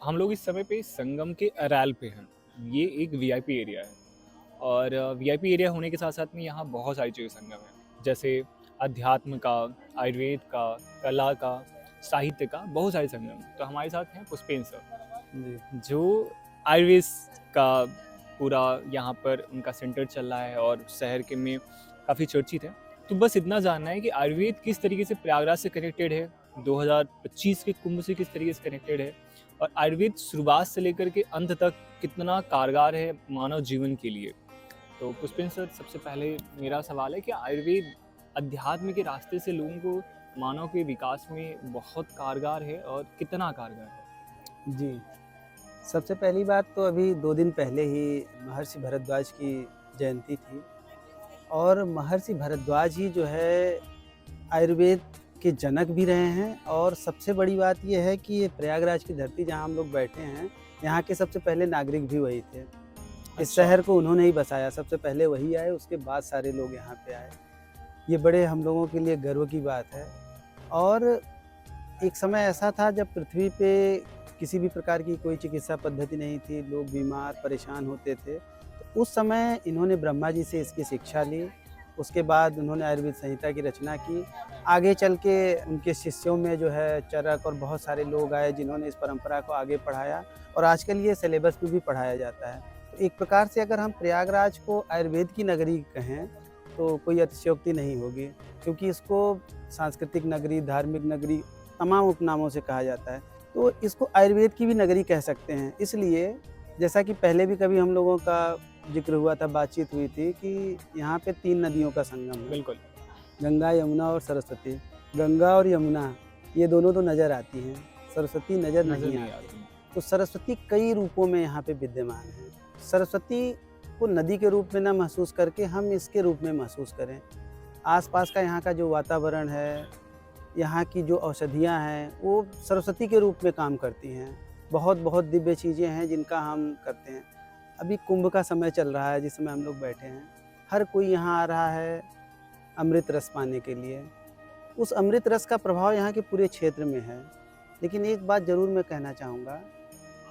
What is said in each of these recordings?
हम लोग इस समय पे संगम के अरैल पे हैं। ये एक वीआईपी एरिया है और वीआईपी एरिया होने के साथ-साथ में यहाँ बहुत सारी चीज़ें संगम है। जैसे अध्यात्म का, आयुर्वेद का, कला का, साहित्य का, बहुत सारे संगम। तो हमारे साथ हैं पुष्पेंद्र सर, जी, जो आयुर्वेद का पूरा यहाँ पर उनका सेंटर चल रहा है और शहर के में काफ़ी चर्चित है। तो बस इतना जानना है कि आयुर्वेद किस तरीके से प्रयागराज से कनेक्टेड है, 2025 के कुंभ से किस तरीके से कनेक्टेड है और आयुर्वेद शुरुआत से लेकर के अंत तक कितना कारगर है मानव जीवन के लिए। तो पुष्पेंद्र सर, सबसे पहले मेरा सवाल है कि आयुर्वेद अध्यात्म के रास्ते से लोगों को मानव के विकास में बहुत कारगर है और कितना कारगर है? जी। सबसे पहली बात तो अभी 2 दिन पहले ही महर्षि भरद्वाज की जयंती थी और महर्षि भरद्वाज ही जो है आयुर्वेद के जनक भी रहे हैं और सबसे बड़ी बात ये है कि ये प्रयागराज की धरती जहाँ हम लोग बैठे हैं, यहाँ के सबसे पहले नागरिक भी वही थे। इस अच्छा। शहर को उन्होंने ही बसाया, सबसे पहले वही आए, उसके बाद सारे लोग यहाँ पे आए। ये बड़े हम लोगों के लिए गर्व की बात है और एक समय ऐसा था जब पृथ्वी पे किसी भी प्रकार की कोई चिकित्सा पद्धति नहीं थी, लोग बीमार परेशान होते थे। तो उस समय इन्होंने ब्रह्मा जी से इसकी शिक्षा ली, उसके बाद उन्होंने आयुर्वेद संहिता की रचना की। आगे चल के उनके शिष्यों में जो है चरक और बहुत सारे लोग आए जिन्होंने इस परंपरा को आगे बढ़ाया और आजकल ये सिलेबस में भी पढ़ाया जाता है। तो एक प्रकार से अगर हम प्रयागराज को आयुर्वेद की नगरी कहें, तो कोई अतिशयोक्ति नहीं होगी क्योंकि इसको सांस्कृतिक नगरी, धार्मिक नगरी तमाम उपनामों से कहा जाता है। तो इसको आयुर्वेद की भी नगरी कह सकते हैं। इसलिए जैसा कि पहले भी कभी हम लोगों का ज़िक्र हुआ था, बातचीत हुई थी कि यहाँ पे 3 नदियों का संगम है, बिल्कुल। गंगा, यमुना और सरस्वती। गंगा और यमुना ये दोनों तो नज़र आती हैं, सरस्वती नज़र नज़र नहीं नहीं आती। आती। तो सरस्वती कई रूपों में यहाँ पे विद्यमान है। सरस्वती को नदी के रूप में ना महसूस करके हम इसके रूप में महसूस करें। आस-पास का यहाँ का जो वातावरण है, यहाँ की जो औषधियाँ हैं, वो सरस्वती के रूप में काम करती हैं। बहुत-बहुत दिव्य चीज़ें हैं जिनका हम करते हैं। अभी कुंभ का समय चल रहा है जिस समय हम लोग बैठे हैं। हर कोई यहाँ आ रहा है अमृत रस पाने के लिए। उस अमृत रस का प्रभाव यहाँ के पूरे क्षेत्र में है। लेकिन एक बात ज़रूर मैं कहना चाहूँगा,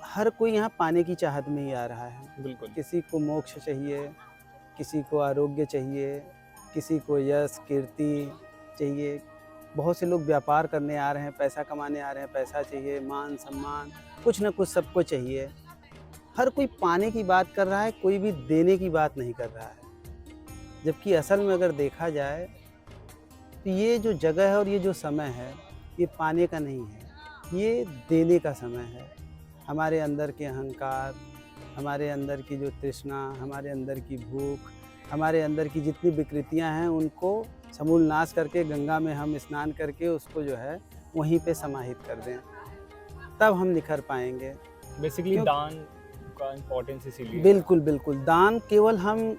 हर कोई यहाँ पाने की चाहत में ही आ रहा है। बिल्कुल। किसी को मोक्ष चाहिए, किसी को आरोग्य चाहिए, किसी को यश, कीर्ति चाहिए। बहुत से लोग व्यापार करने आ रहे हैं, पैसा कमाने आ रहे हैं, पैसा चाहिए, मान-सम्मान, कुछ न कुछ सबको चाहिए। हर कोई पाने की बात कर रहा है, कोई भी देने की बात नहीं कर रहा है। जबकि असल में अगर देखा जाए, तो ये जो जगह है और ये जो समय है, ये पाने का नहीं है, ये देने का समय है। हमारे अंदर के अहंकार, हमारे अंदर की जो तृष्णा, हमारे अंदर की भूख, हमारे अंदर की जितनी विकृतियाँ हैं, उनको समूल नाश करके गंगा में हम स्नान करके उसको जो है वहीं पे समाहित कर दें, तब हम निखर पाएँगे। बेसिकली क्यों? दान का इम्पोर्टेंस इसीलिए है। बिल्कुल, बिल्कुल। दान केवल हम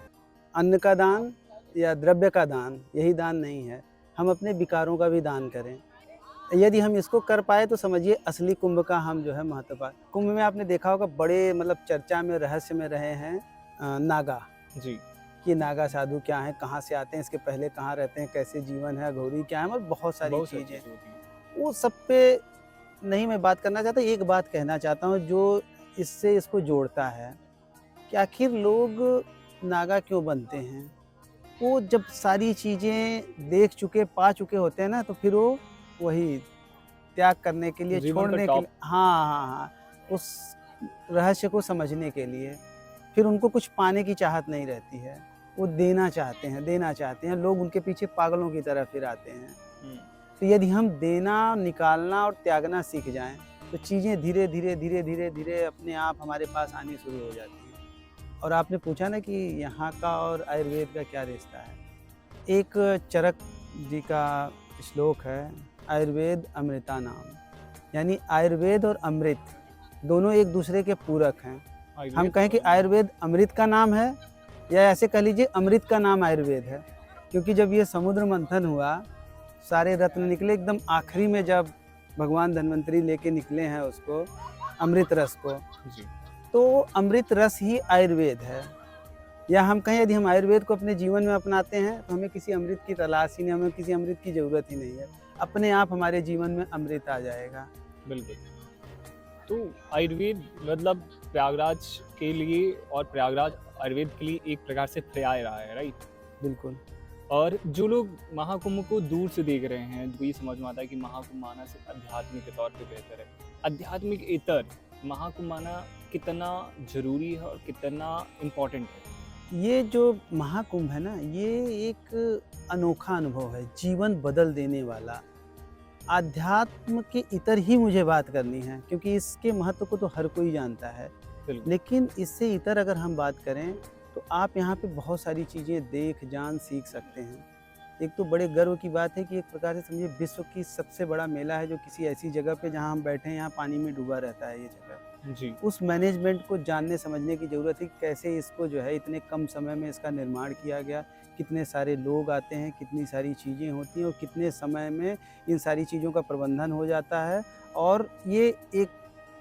अन्न का दान या द्रव्य का दान, यही दान नहीं है। हम अपने विकारों का भी दान करें। यदि हम इसको कर पाए तो समझिए असली कुंभ का हम जो है महत्व पा कुंभ में आपने देखा होगा बड़े मतलब चर्चा में, रहस्य में रहे हैं नागा, जी। कि नागा साधु क्या हैं, कहाँ से आते हैं, इसके पहले कहाँ रहते हैं, कैसे जीवन है, अघोरी क्या है, मतलब बहुत सारी बहुत सारी चीज़ें। चीज़ें होती हैं। वो सब पे नहीं मैं बात करना चाहता, एक बात कहना चाहता हूँ जो इससे इसको जोड़ता है, कि आखिर लोग नागा क्यों बनते हैं? वो जब सारी चीज़ें देख चुके, पा चुके होते हैं ना, तो फिर वो वही त्याग करने के लिए, जीवन का छोड़ने के टॉप। लिए, हाँ, हाँ, हाँ, उस रहस्य को समझने के लिए। फिर उनको कुछ पाने की चाहत नहीं रहती है, वो देना चाहते हैं, देना चाहते हैं। लोग उनके पीछे पागलों की तरह फिर आते हैं। हुँ। तो यदि हम देना, निकालना और त्यागना सीख जाएँ, तो चीज़ें धीरे, धीरे, धीरे, धीरे, धीरे अपने आप हमारे पास आनी शुरू हो जाती हैं। और आपने पूछा ना कि यहाँ का और आयुर्वेद का क्या रिश्ता है? एक चरक जी का श्लोक है, आयुर्वेद अमृता नाम, यानी आयुर्वेद और अमृत दोनों एक दूसरे के पूरक हैं। हम आयुर्वेद कहें कि और आयुर्वेद अमृत का नाम है, या ऐसे कह लीजिए अमृत का नाम आयुर्वेद है। क्योंकि जब ये समुद्र मंथन हुआ, सारे रत्न निकले, एकदम आखिरी में जब भगवान धन्वंतरी लेके निकले हैं उसको, अमृत रस को, जी। तो अमृत रस ही आयुर्वेद है। या हम कहें यदि हम आयुर्वेद को अपने जीवन में अपनाते हैं, तो हमें किसी अमृत की तलाश ही नहीं, हमें किसी अमृत की ज़रूरत ही नहीं है। अपने आप हमारे जीवन में अमृत आ जाएगा। बिल्कुल। तो आयुर्वेद मतलब प्रयागराज के लिए और प्रयागराज आयुर्वेद के लिए एक प्रकार से पर्याय रहा है, राइट? बिल्कुल। और जो लोग महाकुंभ को दूर से देख रहे हैं, तो ये समझ में आता है कि महाकुंभ आना सिर्फ आध्यात्मिक के तौर पे बेहतर है। आध्यात्मिक इतर महाकुंभ आना कितना ज़रूरी है और कितना इम्पोर्टेंट है? ये जो महाकुंभ है ना, ये एक अनोखा अनुभव है, जीवन बदल देने वाला। आध्यात्म के इतर ही मुझे बात करनी है, क्योंकि इसके महत्व को तो हर कोई जानता है। बिल्कुल। लेकिन इससे इतर अगर हम बात करें, तो आप यहाँ पे बहुत सारी चीज़ें देख, जान, सीख सकते हैं। एक तो बड़े गर्व की बात है कि एक प्रकार से समझिए विश्व की सबसे बड़ा मेला है, जो किसी ऐसी जगह पे जहाँ हम बैठे हैं, यहाँ पानी में डूबा रहता है ये जगह। जी। उस मैनेजमेंट को जानने समझने की ज़रूरत है कि कैसे इसको जो है इतने कम समय में इसका निर्माण किया गया, कितने सारे लोग आते हैं, कितनी सारी चीज़ें होती हैं और कितने समय में इन सारी चीज़ों का प्रबंधन हो जाता है। और ये एक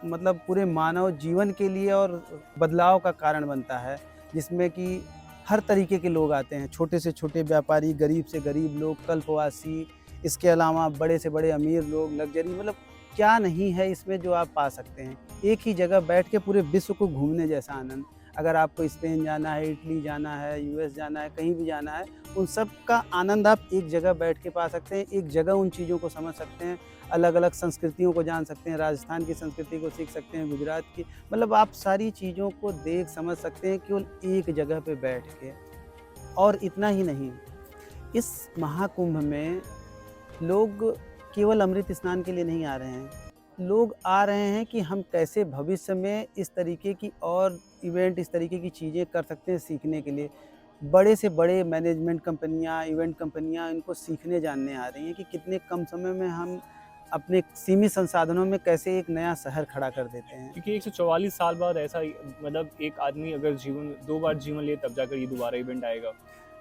मतलब पूरे मानव जीवन के लिए और बदलाव का कारण बनता है, जिसमें कि हर तरीके के लोग आते हैं, छोटे से छोटे व्यापारी, गरीब से गरीब लोग, कल्पवासी, इसके अलावा बड़े से बड़े अमीर लोग, लग्जरी, मतलब क्या नहीं है इसमें जो आप पा सकते हैं। एक ही जगह बैठ के पूरे विश्व को घूमने जैसा आनंद। अगर आपको स्पेन जाना है, इटली जाना है, यूएस जाना है, कहीं भी जाना है, उन सब का आनंद आप एक जगह बैठ के पा सकते हैं। एक जगह उन चीज़ों को समझ सकते हैं, अलग-अलग संस्कृतियों को जान सकते हैं, राजस्थान की संस्कृति को सीख सकते हैं, गुजरात की, मतलब आप सारी चीज़ों को देख समझ सकते हैं केवल एक जगह पे बैठ के। और इतना ही नहीं, इस महाकुंभ में लोग केवल अमृत स्नान के लिए नहीं आ रहे हैं। लोग आ रहे हैं कि हम कैसे भविष्य में इस तरीके की और इवेंट, इस तरीके की चीज़ें कर सकते हैं सीखने के लिए। बड़े से बड़े मैनेजमेंट कंपनियाँ, इवेंट कंपनियाँ इनको सीखने जानने आ रही हैं कि कितने कम समय में हम अपने सीमित संसाधनों में कैसे एक नया शहर खड़ा कर देते हैं। क्योंकि 144 साल बाद ऐसा मतलब एक आदमी अगर जीवन 2 बार जीवन ले तब जाकर ये दोबारा इवेंट आएगा,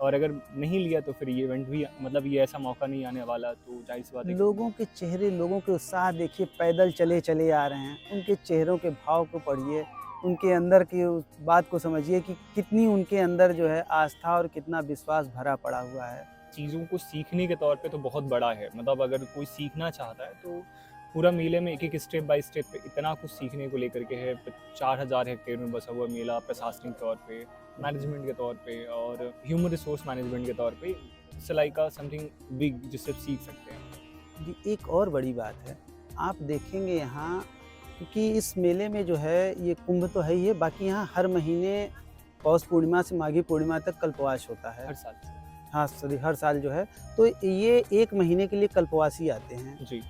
और अगर नहीं लिया तो फिर ये इवेंट भी मतलब ये ऐसा मौका नहीं आने वाला, तो जाहिर-सी बात है कि लोगों के चेहरे, लोगों के उत्साह देखिए, पैदल चले चले आ रहे हैं, उनके चेहरों के भाव को पढ़िए, उनके अंदर की उस बात को समझिए कि कितनी उनके अंदर जो है आस्था और कितना विश्वास भरा पड़ा हुआ है। चीज़ों को सीखने के तौर पे तो बहुत बड़ा है। मतलब अगर कोई सीखना चाहता है तो पूरा मेले में एक-एक स्टेप बाय स्टेप पे इतना कुछ सीखने को लेकर के है। 4000 हेक्टेयर में बसा हुआ मेला प्रशासनिक तौर पे, मैनेजमेंट के तौर पे और ह्यूमन रिसोर्स मैनेजमेंट के तौर पे it's like a something big जिससे सीख सकते हैं। जी, एक और बड़ी बात है, आप देखेंगे यहाँ, क्योंकि इस मेले में जो है ये कुंभ तो है ही है, बाकी यहाँ हर महीने पौष पूर्णिमा से माघी पूर्णिमा तक कल्पवास होता है। हर साल से। हाँ, सॉरी, हर साल जो है, तो ये 1 महीने के लिए कल्पवासी आते हैं। जी।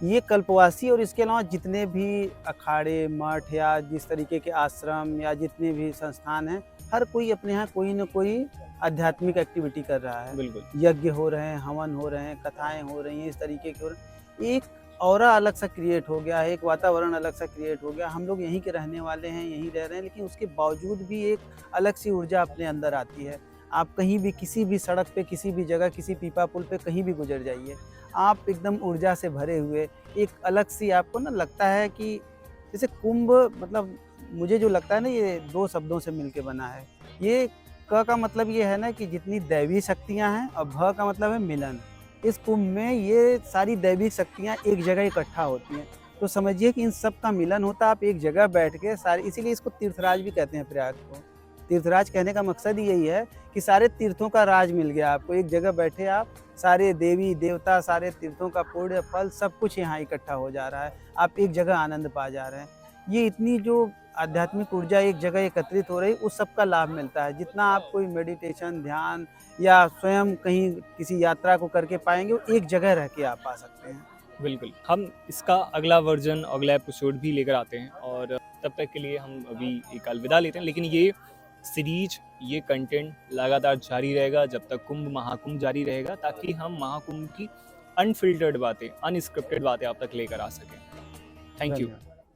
ये कल्पवासी और इसके अलावा जितने भी अखाड़े, मठ या जिस तरीके के आश्रम या जितने भी संस्थान हैं, हर कोई अपने यहाँ कोई न कोई आध्यात्मिक एक्टिविटी कर रहा है। बिल्कुल। यज्ञ हो रहे हैं, हवन हो रहे हैं, कथाएँ हो रही हैं, इस तरीके के हो रहे हैं। एक ऑरा अलग सा क्रिएट हो गया है, एक वातावरण अलग सा क्रिएट हो गया। हम लोग यहीं के रहने वाले हैं, यहीं रह रहे हैं, लेकिन उसके बावजूद भी एक अलग सी ऊर्जा अपने अंदर आती है। आप कहीं भी, किसी भी सड़क पे, किसी भी जगह, किसी पीपा पुल पे कहीं भी गुजर जाइए, आप एकदम ऊर्जा से भरे हुए, एक अलग सी आपको ना लगता है कि जैसे कुंभ, मतलब मुझे जो लगता है ना, ये 2 शब्दों से मिलके बना है। ये क का मतलब ये है ना कि जितनी दैवी शक्तियाँ हैं, और भ का मतलब है मिलन। इस कुंभ में ये सारी दैवी शक्तियाँ एक जगह इकट्ठा होती हैं, तो समझिए कि इन सब का मिलन होता है। आप एक जगह बैठ के सारे, इसीलिए इसको तीर्थराज भी कहते हैं प्रयाग को। तीर्थराज कहने का मकसद ही यही है कि सारे तीर्थों का राज मिल गया आपको। एक जगह बैठे आप, सारे देवी देवता, सारे तीर्थों का पुण्य फल सब कुछ यहाँ इकट्ठा हो जा रहा है। आप एक जगह आनंद पा जा रहे हैं। ये इतनी जो आध्यात्मिक ऊर्जा एक जगह एकत्रित हो रही, उस सब का लाभ मिलता है। जितना आप कोई मेडिटेशन, ध्यान या स्वयं कहीं किसी यात्रा को करके पाएंगे, वो एक जगह रह के आप पा सकते हैं। बिल्कुल। हम इसका अगला वर्ज़न, अगला एपिसोड भी लेकर आते हैं, और तब तक के लिए हम अभी एक अलविदा लेते हैं। लेकिन ये सीरीज, ये कंटेंट लगातार जारी रहेगा जब तक कुंभ महाकुंभ जारी रहेगा, ताकि हम महाकुंभ की अनफिल्टर्ड बातें, अनस्क्रिप्टेड बातें आप तक लेकर आ सकें। Thank you. धन्यवाद।